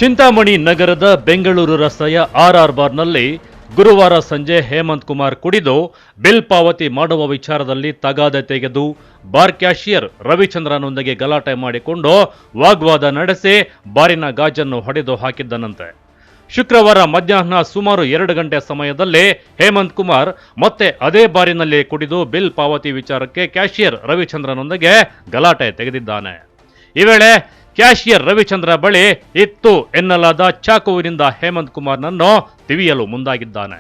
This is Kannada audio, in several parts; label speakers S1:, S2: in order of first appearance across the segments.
S1: ಚಿಂತಾಮಣಿ ನಗರದ ಬೆಂಗಳೂರು ರಸ್ತೆಯ ಆರ್ಆರ್ ಬಾರ್ನಲ್ಲಿ ಗುರುವಾರ ಸಂಜೆ ಹೇಮಂತ್ ಕುಮಾರ್ ಕುಡಿದು ಬಿಲ್ ಪಾವತಿ ಮಾಡುವ ವಿಚಾರದಲ್ಲಿ ತಗಾದೆ ತೆಗೆದು ಬಾರ್ ಕ್ಯಾಷಿಯರ್ ರವಿಚಂದ್ರನೊಂದಿಗೆ ಗಲಾಟೆ ಮಾಡಿಕೊಂಡು ವಾಗ್ವಾದ ನಡೆಸಿ ಬಾರಿನ ಗಾಜನ್ನು ಹೊಡೆದು ಹಾಕಿದ್ದನಂತೆ. ಶುಕ್ರವಾರ ಮಧ್ಯಾಹ್ನ ಸುಮಾರು 2 ಗಂಟೆ ಸಮಯದಲ್ಲಿ ಹೇಮಂತ್ ಕುಮಾರ್ ಮತ್ತೆ ಅದೇ ಬಾರಿನಲ್ಲಿ ಕುಡಿದು ಬಿಲ್ ಪಾವತಿ ವಿಚಾರಕ್ಕೆ ಕ್ಯಾಷಿಯರ್ ರವಿಚಂದ್ರನೊಂದಿಗೆ ಗಲಾಟೆ ತೆಗೆದಿದ್ದಾನೆ. ಈ ವೇಳೆ ಕ್ಯಾಷಿಯರ್ ರವಿಚಂದ್ರ ಬಳಿ ಇತ್ತು ಎನ್ನಲಾದ ಚಾಕುವಿನಿಂದ ಹೇಮಂತ್ ಕುಮಾರ್ನನ್ನು ತಿವಿಯಲು ಮುಂದಾಗಿದ್ದಾನೆ.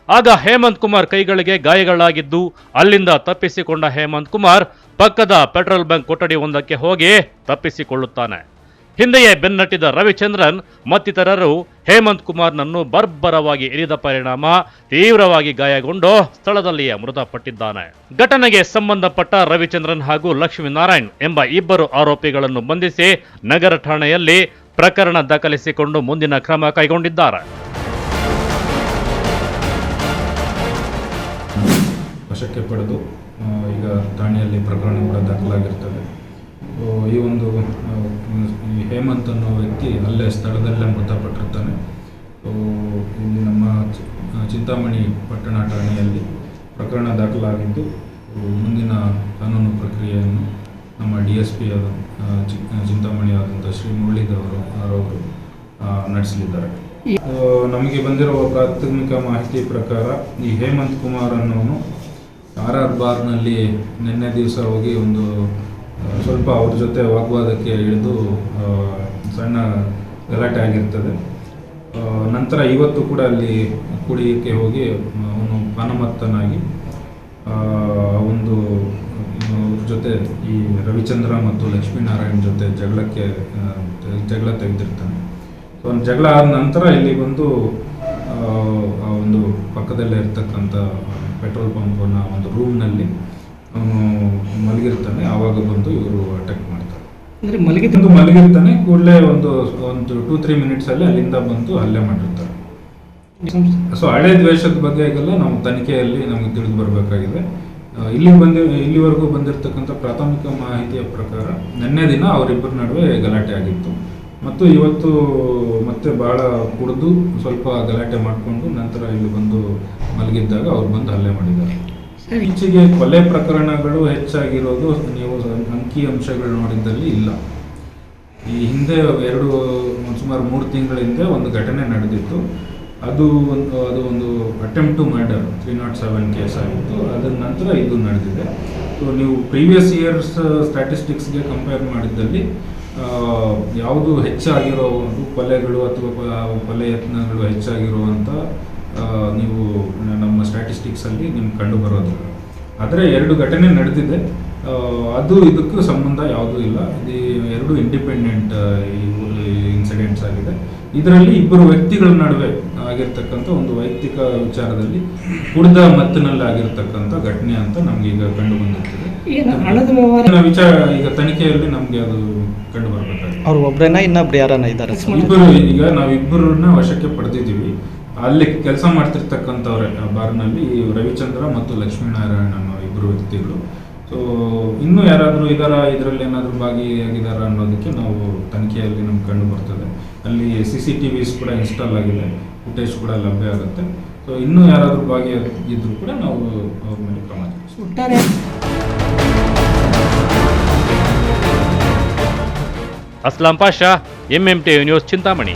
S1: ಆಗ ಹೇಮಂತ್ ಕುಮಾರ್ ಕೈಗಳಿಗೆ ಗಾಯಗಳಾಗಿದ್ದು ಅಲ್ಲಿಂದ ತಪ್ಪಿಸಿಕೊಂಡ ಹೇಮಂತ್ ಕುಮಾರ್ ಪಕ್ಕದ ಪೆಟ್ರೋಲ್ ಬಂಕ್ ಕೊಠಡಿ ಒಂದಕ್ಕೆ ಹೋಗಿ ತಪ್ಪಿಸಿಕೊಳ್ಳುತ್ತಾನೆ. ಹಿಂದೆಯೇ ಬೆನ್ನಟ್ಟಿದ ರವಿಚಂದ್ರನ್ ಮತ್ತಿತರರು ಹೇಮಂತ್ ಕುಮಾರ್ನನ್ನು ಬರ್ಬರವಾಗಿ ಇರಿದ ಪರಿಣಾಮ ತೀವ್ರವಾಗಿ ಗಾಯಗೊಂಡು ಸ್ಥಳದಲ್ಲಿಯೇ ಮೃತಪಟ್ಟಿದ್ದಾನೆ. ಘಟನೆಗೆ ಸಂಬಂಧಪಟ್ಟ ರವಿಚಂದ್ರನ್ ಹಾಗೂ ಲಕ್ಷ್ಮೀನಾರಾಯಣ್ ಎಂಬ ಇಬ್ಬರು ಆರೋಪಿಗಳನ್ನು ಬಂಧಿಸಿ ನಗರ ಠಾಣೆಯಲ್ಲಿ ಪ್ರಕರಣ ದಾಖಲಿಸಿಕೊಂಡು ಮುಂದಿನ ಕ್ರಮ ಕೈಗೊಂಡಿದ್ದಾರೆ.
S2: ವಶಕ್ಕೆ ಪಡೆದು ಈಗ ಠಾಣೆಯಲ್ಲಿ ಪ್ರಕರಣ ಕೂಡ ದಾಖಲಾಗಿರ್ತದೆ. ಈ ಒಂದು ಹೇಮಂತ್ ಅನ್ನೋ ವ್ಯಕ್ತಿ ಅಲ್ಲೇ ಸ್ಥಳದಲ್ಲೇ ಮೃತಪಟ್ಟಿರ್ತಾನೆ. ಇಲ್ಲಿ ನಮ್ಮ ಚಿಂತಾಮಣಿ ಪಟ್ಟಣ ಠಾಣೆಯಲ್ಲಿ ಪ್ರಕರಣ ದಾಖಲಾಗಿದ್ದು ಮುಂದಿನ ಕಾನೂನು ಪ್ರಕ್ರಿಯೆಯನ್ನು ನಮ್ಮ DSP ಆದ ಚಿಂತಾಮಣಿ ಆದಂಥ ಶ್ರೀ ಮುರಳೀಧರವರು ನಡೆಸಲಿದ್ದಾರೆ. ನಮಗೆ ಬಂದಿರುವ ಪ್ರಾಥಮಿಕ ಮಾಹಿತಿ ಪ್ರಕಾರ ಈ ಹೇಮಂತ್ ಕುಮಾರ್ ಅನ್ನೋನು RR ಬಾರ್ನಲ್ಲಿ ನಿನ್ನೆ ದಿವಸ ಹೋಗಿ ಒಂದು ಸ್ವಲ್ಪ ಅವ್ರ ಜೊತೆ ವಾಗ್ವಾದಕ್ಕೆ ಇಳಿದು ಸಣ್ಣ ಗಲಾಟೆ ಆಗಿರ್ತದೆ. ನಂತರ ಇವತ್ತು ಕೂಡ ಅಲ್ಲಿ ಕುಡಿಯಕ್ಕೆ ಹೋಗಿ ಅವನು ಪಾನಮತ್ತನಾಗಿ ಒಂದು ಜೊತೆ ಈ ರವಿಚಂದ್ರ ಮತ್ತು ಲಕ್ಷ್ಮೀನಾರಾಯಣ್ ಜೊತೆ ಜಗಳ ತೆಗೆದಿರ್ತಾನೆ. ಸೊ ಒಂದು ಜಗಳ ಆದ ನಂತರ ಇಲ್ಲಿ ಬಂದು ಒಂದು ಪಕ್ಕದಲ್ಲೇ ಇರ್ತಕ್ಕಂಥ ಪೆಟ್ರೋಲ್ ಪಂಪ್ನ ಒಂದು ರೂಮ್ನಲ್ಲಿ ಅವನು ಮಲಗಿರ್ತಾನೆ. ಆವಾಗ ಬಂದು ಇವರು ಅಟ್ಯಾಕ್ ಮಾಡ್ತಾರೆ. ಅಂದರೆ ಮಲಗಿರ್ತಾನೆ ಕೂಡಲೇ ಒಂದು 2-3 ಮಿನಿಟ್ಸಲ್ಲಿ ಅಲ್ಲಿಂದ ಬಂದು ಹಲ್ಲೆ ಮಾಡಿರ್ತಾರೆ. ಸೊ ಹಳೆ ದ್ವೇಷದ ಬಗ್ಗೆ ಈಗೆಲ್ಲ ನಾವು ತನಿಖೆಯಲ್ಲಿ ನಮಗೆ ತಿಳಿದು ಬರಬೇಕಾಗಿದೆ. ಇಲ್ಲಿವರೆಗೂ ಬಂದಿರತಕ್ಕಂಥ ಪ್ರಾಥಮಿಕ ಮಾಹಿತಿಯ ಪ್ರಕಾರ ನಿನ್ನೆ ದಿನ ಅವರಿಬ್ಬರ ನಡುವೆ ಗಲಾಟೆ ಆಗಿತ್ತು ಮತ್ತು ಇವತ್ತು ಮತ್ತೆ ಬಹಳ ಕುಡಿದು ಸ್ವಲ್ಪ ಗಲಾಟೆ ಮಾಡಿಕೊಂಡು ನಂತರ ಇಲ್ಲಿ ಬಂದು ಮಲಗಿದ್ದಾಗ ಅವ್ರು ಬಂದು ಹಲ್ಲೆ ಮಾಡಿದ್ದಾರೆ. ಈಚೆಗೆ ಕೊಲೆ ಪ್ರಕರಣಗಳು ಹೆಚ್ಚಾಗಿರೋದು ನೀವು ಅಂಕಿ ಅಂಶಗಳು ನೋಡಿದ್ದಲ್ಲಿ ಇಲ್ಲ. ಈ ಹಿಂದೆ ಸುಮಾರು 3 ತಿಂಗಳ ಹಿಂದೆ ಒಂದು ಘಟನೆ ನಡೆದಿತ್ತು. ಅದು ಒಂದು ಅಟೆಂಪ್ಟ್ ಟು ಮರ್ಡರ್ 307 ಕೇಸ್ ಆಗಿತ್ತು. ಅದರ ನಂತರ ಇದು ನಡೆದಿದೆ. ಸೊ ನೀವು ಪ್ರೀವಿಯಸ್ ಇಯರ್ಸ್ ಸ್ಟ್ಯಾಟಿಸ್ಟಿಕ್ಸ್ಗೆ ಕಂಪೇರ್ ಮಾಡಿದ್ದಲ್ಲಿ ಯಾವುದು ಹೆಚ್ಚಾಗಿರೋ ಕೊಲೆಗಳು ಅಥವಾ ಕೊಲೆ ಯತ್ನಗಳು ಹೆಚ್ಚಾಗಿರುವಂಥ ನೀವು ನಮ್ಮ ಸ್ಟ್ಯಾಟಿಸ್ಟಿಕ್ಸಲ್ಲಿ ನಿಮ್ಗೆ ಕಂಡು ಬರೋದಿಲ್ಲ. ಆದರೆ 2 ಘಟನೆ ನಡೆದಿದೆ. ಅದು ಇದಕ್ಕೂ ಸಂಬಂಧ ಯಾವುದೂ ಇಲ್ಲ. ಇದು 2 ಇಂಡಿಪೆಂಡೆಂಟ್ ಇನ್ಸಿಡೆಂಟ್ಸ್ ಆಗಿದೆ. ಇದರಲ್ಲಿ ಇಬ್ಬರು ವ್ಯಕ್ತಿಗಳ ನಡುವೆ ಆಗಿರ್ತಕ್ಕಂಥ ಒಂದು ವೈಯಕ್ತಿಕ ವಿಚಾರದಲ್ಲಿ ಕುಡಿದ ಮತ್ತಿನಲ್ಲಿ ಆಗಿರ್ತಕ್ಕಂಥ ಘಟನೆ ಅಂತ ನಮ್ಗೆ ಈಗ ಕಂಡು ಬಂದಿರ್ತದೆ. ವಿಚಾರ ಈಗ ತನಿಖೆಯಲ್ಲಿ ನಮ್ಗೆ ಅದು ಕಂಡು ಬರಬೇಕಾಗಿದೆ.
S3: ಅವ್ರು ಒಬ್ಬರೇನಾ ಇನ್ನೊಬ್ರು ಯಾರನ್ನ ಇದ್ದಾರೆ?
S2: ಇಬ್ಬರು. ಈಗ ನಾವಿಬ್ಬರನ್ನ ವಶಕ್ಕೆ ಪಡೆದಿದ್ದೀವಿ. ಅಲ್ಲಿ ಕೆಲಸ ಮಾಡ್ತಿರ್ತಕ್ಕಂಥವ್ರೆ ಬಾರ್ನಲ್ಲಿ ರವಿಚಂದ್ರ ಮತ್ತು ಲಕ್ಷ್ಮೀನಾರಾಯಣ್ ಅನ್ನೋ ಇಬ್ಬರು ವ್ಯಕ್ತಿಗಳು. ಸೊ ಇನ್ನೂ ಯಾರಾದರೂ ಇದರಲ್ಲಿ ಏನಾದರೂ ಭಾಗಿಯಾಗಿದ್ದಾರಾ ಅನ್ನೋದಕ್ಕೆ ನಾವು ತನಿಖೆಯಲ್ಲಿ ನಮ್ಗೆ ಕಂಡು ಬರ್ತದೆ. ಅಲ್ಲಿ CCTVs ಕೂಡ ಇನ್ಸ್ಟಾಲ್ ಆಗಿದೆ, ಫುಟೇಜ್ ಕೂಡ ಲಭ್ಯ ಆಗುತ್ತೆ. ಸೊ ಇನ್ನೂ ಯಾರಾದರೂ ಭಾಗಿಯಾಗಿದ್ರು ಕೂಡ ನಾವು ಅವ್ರ ಮೇಲೆ ಕ್ರಮ ಜರುಗಿಸ್ತೀವಿ.
S1: Aslam Pasha, MMTV news, Chintamani.